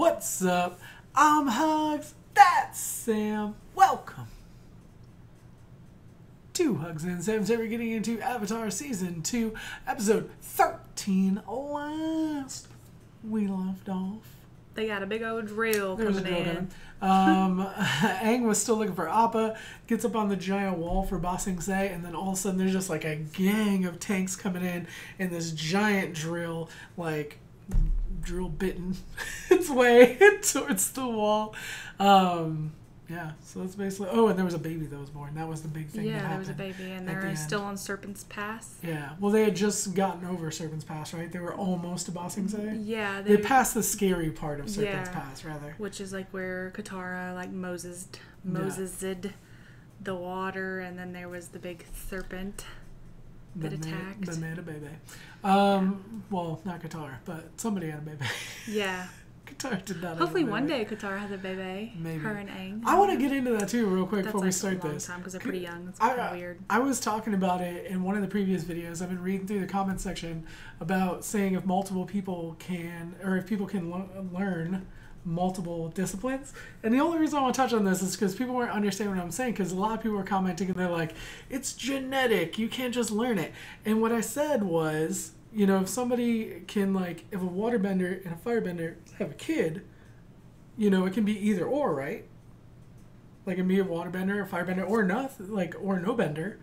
What's up? I'm HUGZ, that's Sam. Welcome to HUGZ and Sam. Today we're getting into Avatar Season 2, Episode 13. Last we left off, they got a big old drill coming in. Aang was still looking for Appa, gets up on the giant wall for Ba Sing Se, and then all of a sudden there's just like a gang of tanks coming in, and this giant drill, like, drill bitten its way towards the wall. Yeah, so that's basically... Oh, and there was a baby that was born. That was the big thing that happened. Yeah, there was a baby, and they're still on Serpent's Pass. Yeah, well, they had just gotten over Serpent's Pass, right? They were almost to Ba Sing Se. Yeah. They passed the scary part of Serpent's Pass, rather. Which is like where Katara, like, Moses'd the water, and then there was the big serpent that attacked. That made a baby. Well, not Katara, but somebody had a baby. Yeah. Katara did not. Hopefully one day Katara has a baby. Maybe. Her and Aang. I want to get into that too real quick before we start That's like a long this. time because they're pretty young. It's kind of weird. I was talking about it in one of the previous videos. I've been reading through the comment section about saying if multiple people can, or if people can learn multiple disciplines. And the only reason I want to touch on this is because people weren't understanding what I'm saying, because a lot of people were commenting and they're like, it's genetic, you can't just learn it. And what I said was, you know, if somebody can, like, if a waterbender and a firebender have a kid, you know, it can be either or, right? Like, it can be a waterbender, a firebender, or nothing, like, or no bender,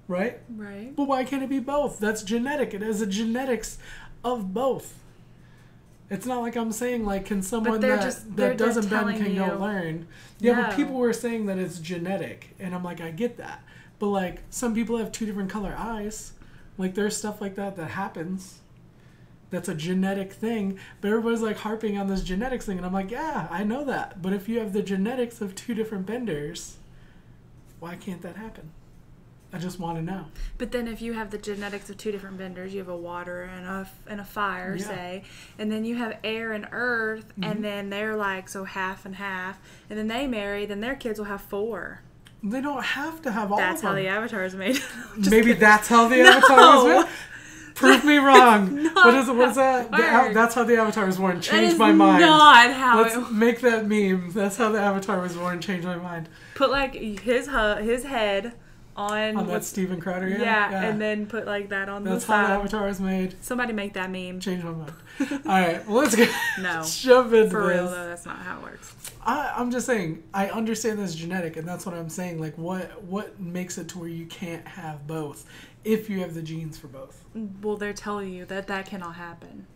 right? Right. But why can't it be both? That's genetic. It has a genetics of both. It's not like I'm saying, like, can someone that doesn't bend can go learn? Yeah, no. But people were saying that it's genetic, and I'm like, I get that. But, like, some people have two different color eyes. Like, there's stuff like that happens. That's a genetic thing. But everybody's, like, harping on this genetics thing. And I'm like, yeah, I know that. But if you have the genetics of two different benders, why can't that happen? I just want to know. But then if you have the genetics of two different benders, you have a water and a fire, say, and then you have air and earth, and then they're, like, so half and half, and then they marry, then their kids will have 4. They don't have to have all of them. That's how the Avatar is made. Maybe kidding. That's how the Avatar was made? Prove me wrong. What is that? That's how the Avatar was born. Change my mind. Not how. Let's make that meme. That's how the Avatar was born. Change my mind. Put, like, his head on that Steven Crowder. Yeah, and then put, like, that on the side. That's how the Avatar was made. Somebody make that meme. Change my mind. All right, well, let's No, jump into for this. real though, that's not how it works. I'm just saying, I understand this genetic, and that's what I'm saying. Like, what makes it to where you can't have both if you have the genes for both? Well, they're telling you that cannot happen.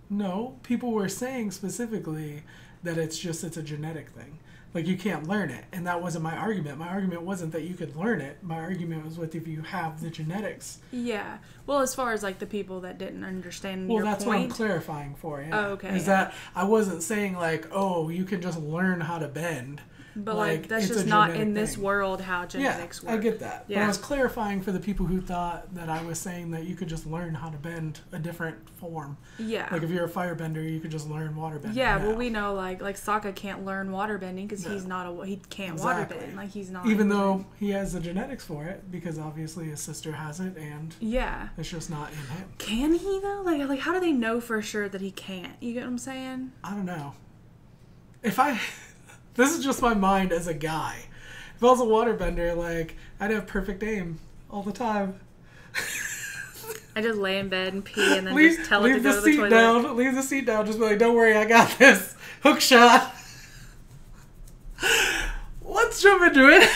No, people were saying specifically that it's a genetic thing. Like, you can't learn it. And that wasn't my argument. My argument wasn't that you could learn it. My argument was with if you have the genetics. Yeah. Well, as far as, like, the people that didn't understand your point. Well, that's what I'm clarifying for, yeah. Oh, okay. Is that I wasn't saying, like, oh, you can just learn how to bend. But, like that's just not in this world how genetics work. I get that. Yeah. But I was clarifying for the people who thought that I was saying that you could just learn how to bend a different form. Yeah. Like, if you're a firebender, you could just learn waterbending. Yeah, well, we know, like Sokka can't learn waterbending because he can't waterbend. Like, he's not. Even though he has the genetics for it, because obviously his sister has it, and it's just not in him. Can he, though? Like how do they know for sure that he can't? You get what I'm saying? I don't know. This is just my mind as a guy. If I was a waterbender, like, I'd have perfect aim all the time. I just lay in bed and pee and then just tell it to go to the toilet. Leave the seat down. Just be like, don't worry, I got this. Hook shot. Let's jump into it.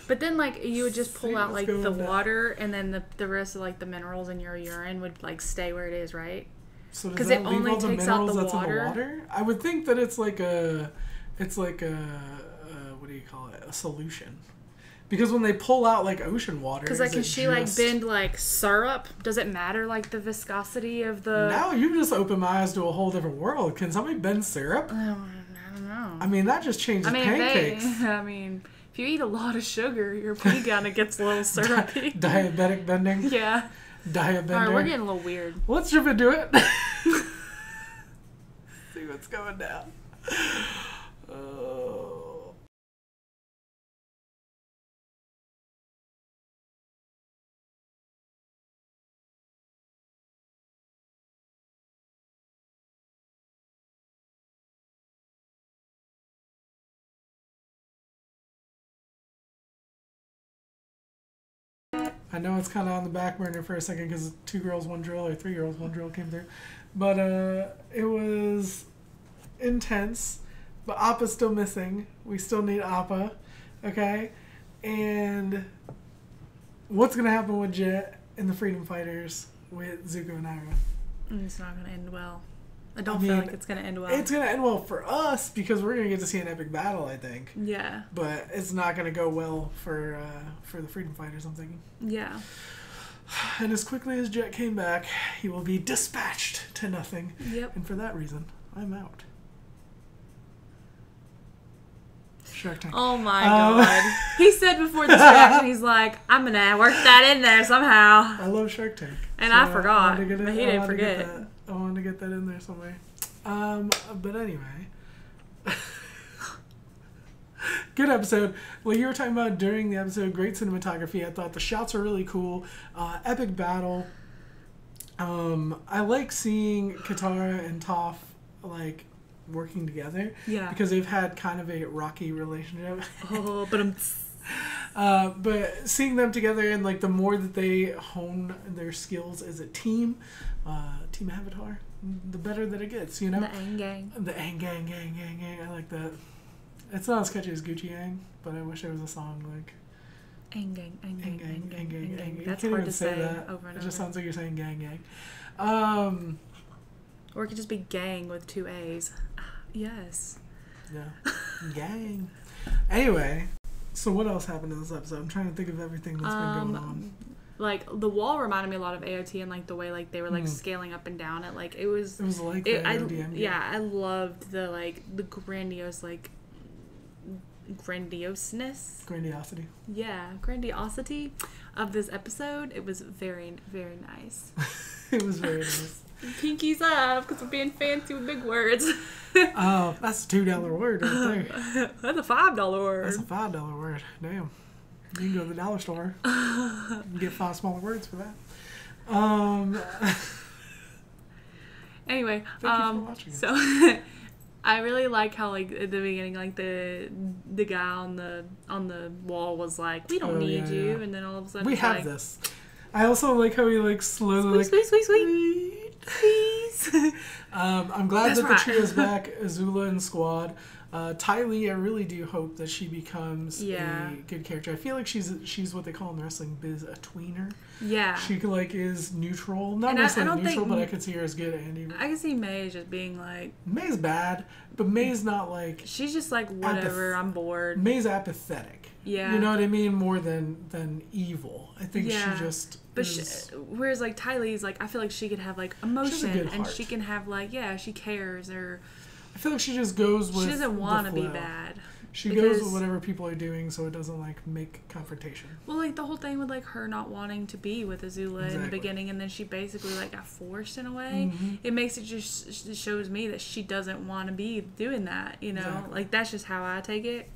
But then, like, you would just pull out, like, the water, and then the rest of, like, the minerals in your urine would, like, stay where it is, right? So does that leave all the minerals that's in the water? I would think that it's like a what do you call it? A solution. Because when they pull out, like, ocean water, because, like, can she like bend, like, syrup? Does it matter, like, the viscosity of the? Now you just opened my eyes to a whole different world. Can somebody bend syrup? I don't know. I mean, that just changes pancakes. If you eat a lot of sugar, your pee kind of gets a little syrupy. Diabetic bending. Yeah. Diabender. All right, we're getting a little weird. Let's jump into it. See what's going down. I know it's kind of on the back burner for a second because 2 girls, 1 drill, or 3 girls, 1 drill came through. But it was intense. But Appa's still missing. We still need Appa. Okay? And what's going to happen with Jet and the Freedom Fighters with Zuko and Ira? It's not going to end well. I don't feel like it's going to end well. It's going to end well for us because we're going to get to see an epic battle, I think. Yeah. But it's not going to go well for the Freedom Fighters, I'm thinking. Yeah. And as quickly as Jet came back, he will be dispatched to nothing. Yep. And for that reason, I'm out. Shark Tank. Oh my god. He said before this reaction, he's like, I'm going to work that in there somehow. I love Shark Tank. And so I forgot. But he didn't forget. I wanted to get that in there somewhere. But anyway. Good episode. Well, you were talking about during the episode, great cinematography. I thought the shots were really cool. Epic battle. I like seeing Katara and Toph, like, working together. Yeah. Because they've had kind of a rocky relationship. Oh, but but seeing them together and, like, the more that they hone their skills as a team, Team Avatar, the better that it gets, you know? The Aang Gang. The Aang Gang. I like that. It's not as catchy as Gucci Aang, but I wish there was a song like Aang Gang, Aang Gang, Aang Gang. Gang. That's You can't hard even to say say that. over and It just over. sounds like you're saying gang gang. Or it could just be gang with 2 A's. Yes. Yeah. Gang. Anyway, so what else happened in this episode? I'm trying to think of everything that's been going on. Like, the wall reminded me a lot of AOT and, like, the way, like, they were, like, scaling up and down it. Like, it was like the AODM. Yeah, I loved the, like, the grandiose, like, grandioseness. Grandiosity. Yeah, grandiosity of this episode. It was very, very nice. It was very nice. Pinkies up, because we're being fancy with big words. Oh, that's a $2 word right there. That's a $5 word. That's a $5 word. Damn. You can go to the dollar store and get 5 smaller words for that. Anyway, thank you for watching. So I really like how, like, at the beginning, like, the guy on the wall was like, we don't need you, and then all of a sudden we have like, this. I also like how he, like, slowly sweet, please. I'm glad That's that right. the trio's back, Azula and Squad. Ty Lee, I really do hope that she becomes a good character. I feel like she's what they call in the wrestling biz a tweener. Yeah. She, like, is neutral. Not And necessarily neutral, but I could see her as good and evil. I can see May just being like... May's bad, but May's not, like... She's just like, whatever, I'm bored. May's apathetic. Yeah. You know what I mean? More than evil. I think she just... But whereas, like, Ty Lee's, like, I feel like she could have, like, emotion. And she can have, like, she cares or... I feel like she just goes with... She doesn't want to be bad. She goes with whatever people are doing so it doesn't, like, make confrontation. Well, like, the whole thing with, like, her not wanting to be with Azula in the beginning, and then she basically, like, got forced in a way. Mm-hmm. It makes it just shows me that she doesn't want to be doing that, you know? Exactly. Like, that's just how I take it.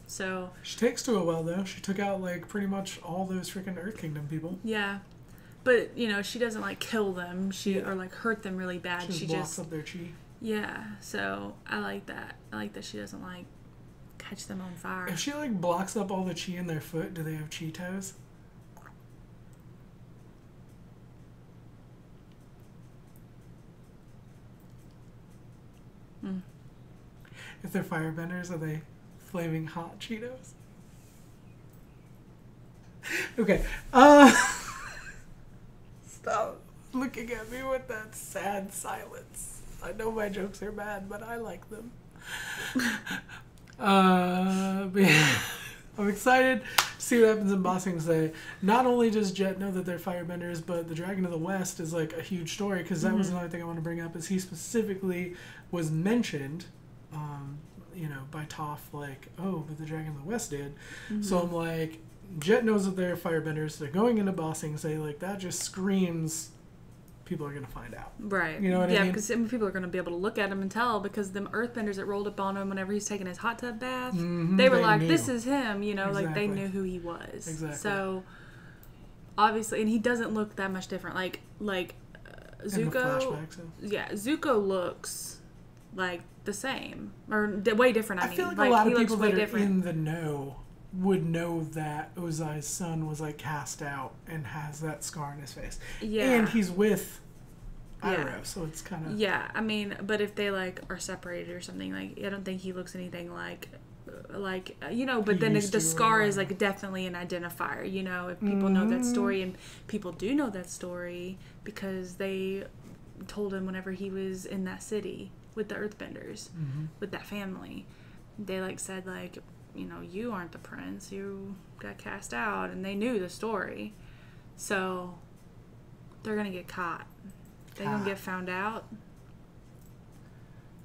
So... She takes to it well, though. She took out, like, pretty much all those freaking Earth Kingdom people. Yeah. But, you know, she doesn't, like, kill them. Or, like, hurt them really bad. She just blocks up their chi. Yeah, so I like that. I like that she doesn't, like, catch them on fire. If she, like, blocks up all the chi in their foot, do they have chi toes? If they're firebenders, are they flaming hot Cheetos? Okay. Stop looking at me with that sad silence. I know my jokes are bad, but I like them. But yeah, I'm excited to see what happens in Bossing Day. Not only does Jet know that they're firebenders, but the Dragon of the West is, like, a huge story, because that was another thing I want to bring up, is he specifically was mentioned, you know, by Toph, like, oh, but the Dragon of the West did. So I'm like, Jet knows that they're firebenders. They're going into Bossing Day. Like, that just screams... people are going to find out. Right. You know what I mean? Yeah, because people are going to be able to look at him and tell, because them earthbenders that rolled up on him whenever he's taking his hot tub bath, they were like, knew. This is him, you know, like, they knew who he was. Exactly. So, obviously, and he doesn't look that much different. Like Zuko, yeah, Zuko looks, like, the same. Or way different, I mean. feel like a lot of he people looks way that are different. in the know would know that Ozai's son was like cast out and has that scar on his face. Yeah. And he's with Iroh, so it's kind of... Yeah, I mean, but if they like are separated or something, like I don't think he looks anything like you know, but then the scar is like definitely an identifier, you know, if people know that story, and people do know that story because they told him whenever he was in that city with the Earthbenders, with that family, they like said like, you know, you aren't the prince, you got cast out, and they knew the story, so they're gonna get caught. They're gonna get found out.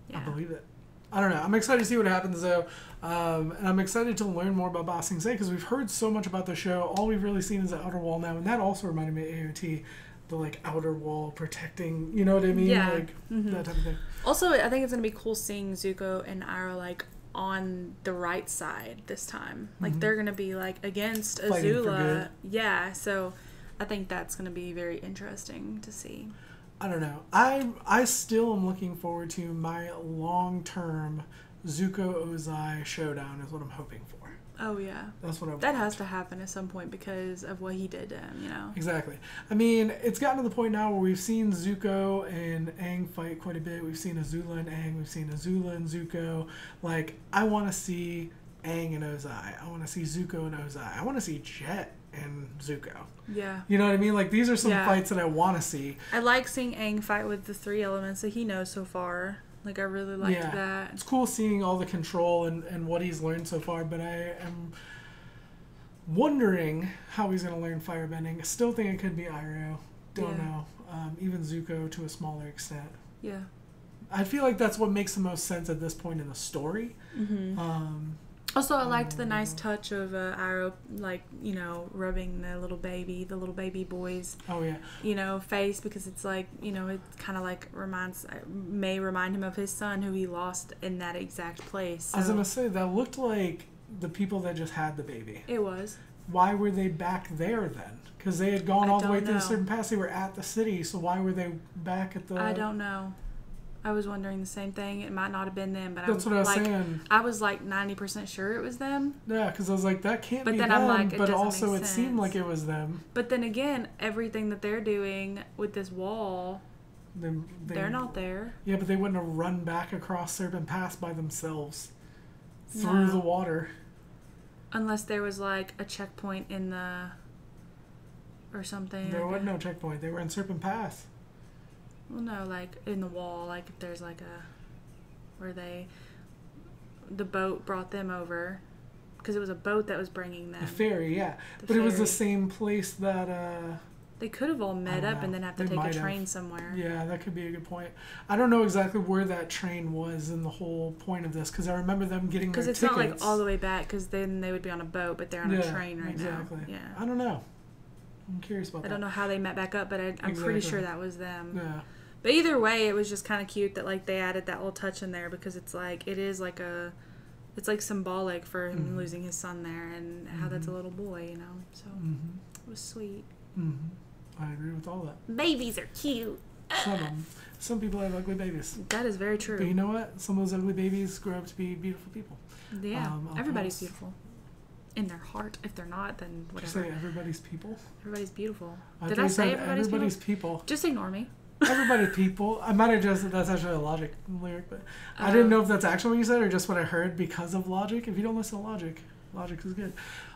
Yeah. I believe it. I don't know. I'm excited to see what happens though, and I'm excited to learn more about Ba Sing Se because we've heard so much about the show. All we've really seen is the outer wall now, and that also reminded me of AOT, the like outer wall protecting. You know what I mean? Yeah. Like that type of thing. Also, I think it's gonna be cool seeing Zuko and Iroh like on the right side this time. Like they're gonna be like against Azula. Yeah. So I think that's gonna be very interesting to see. I don't know. I still am looking forward to my long-term Zuko Ozai showdown is what I'm hoping for. Oh, yeah. That's what I want. That has to happen at some point because of what he did to him, you know? Exactly. I mean, it's gotten to the point now where we've seen Zuko and Aang fight quite a bit. We've seen Azula and Aang. We've seen Azula and Zuko. Like, I want to see Aang and Ozai. I want to see Zuko and Ozai. I want to see Jet and Zuko. Yeah. You know what I mean? Like, these are some fights that I want to see. I like seeing Aang fight with the 3 elements that he knows so far. Like, I really liked that. It's cool seeing all the control and what he's learned so far, but I am wondering how he's going to learn firebending. I still think it could be Iroh. Don't know. Even Zuko to a smaller extent. Yeah. I feel like that's what makes the most sense at this point in the story. Also, I liked the nice touch of Iroh, like, you know, rubbing the little baby boy's, you know, face, because it's like, you know, it kind of like may remind him of his son who he lost in that exact place. So. I was going to say, that looked like the people that just had the baby. It was. Why were they back there then? Because they had gone all the way through a certain pass. They were at the city, so why were they back at the... I don't know. I was wondering the same thing. It might not have been them, but that's what I was saying. I was like 90% sure it was them. Yeah, because I was like, that can't be them. But then I'm like, but also it seemed like it was them. But then again, everything that they're doing with this wall, they're not there. Yeah, but they wouldn't have run back across Serpent Pass by themselves through the water. Unless there was like a checkpoint in the... or something. There was no checkpoint. They were in Serpent Pass. Well, no, like in the wall, like if there's like a, where the boat brought them over, because it was a boat that was bringing them. The ferry, yeah. But it was the same place that, they could have all met up and then have to take a train somewhere. Yeah, that could be a good point. I don't know exactly where that train was in the whole point of this, because I remember them getting their tickets. Because it's not like all the way back, because then they would be on a boat, but they're on a train right now. Exactly. Yeah. I don't know. I'm curious about that. I don't know how they met back up, but I'm pretty sure that was them. Yeah. But either way, it was just kind of cute that like they added that little touch in there, because it's like it's like symbolic for him losing his son there, and how that's a little boy, you know. So it was sweet. I agree with all that. Babies are cute. Some people have ugly babies. That is very true. But you know what? Some of those ugly babies grow up to be beautiful people. Yeah, everybody's beautiful. In their heart. If they're not, then whatever. Did you say everybody's people? Everybody's beautiful. Did I say everybody's people? Just ignore me. Everybody's people. I might have just... That's actually a Logic lyric, but I didn't know if that's actually what you said or just what I heard because of Logic. If you don't listen to Logic, Logic is good.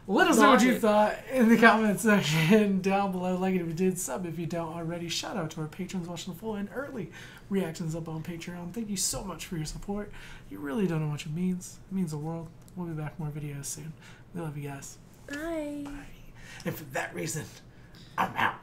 Let us know what you thought in the comment section down below. Like it if you did, sub if you don't already. Shout out to our patrons watching the full and early reactions up on Patreon. Thank you so much for your support. You really don't know what it means. It means the world. We'll be back with more videos soon. We love you guys. Bye. Bye. And for that reason, I'm out.